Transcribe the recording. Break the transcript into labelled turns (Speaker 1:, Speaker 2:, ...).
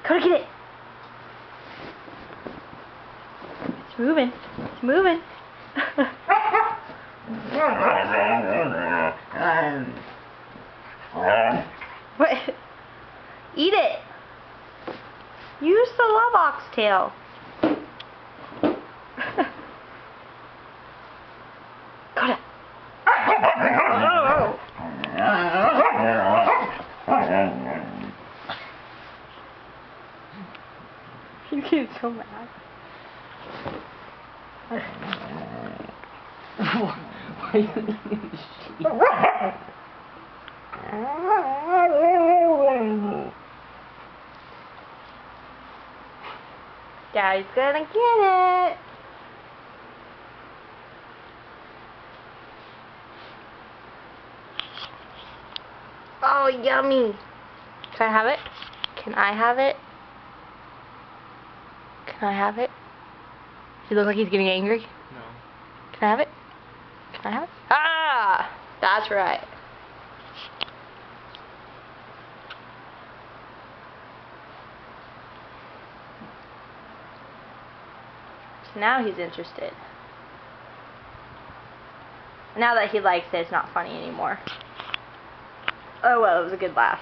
Speaker 1: Go to get it. It's moving. It's moving. What? Eat it. Use the love oxtail. Got it. You get so mad.
Speaker 2: Why are you eating the sheep?
Speaker 1: Daddy's gonna get it. Oh, yummy. Can I have it? Can I have it? Can I have it? He looks like he's getting angry.
Speaker 2: No.
Speaker 1: Can I have it? Can I have it? Ah! That's right. So now he's interested. Now that he likes it, it's not funny anymore. Oh well, it was a good laugh.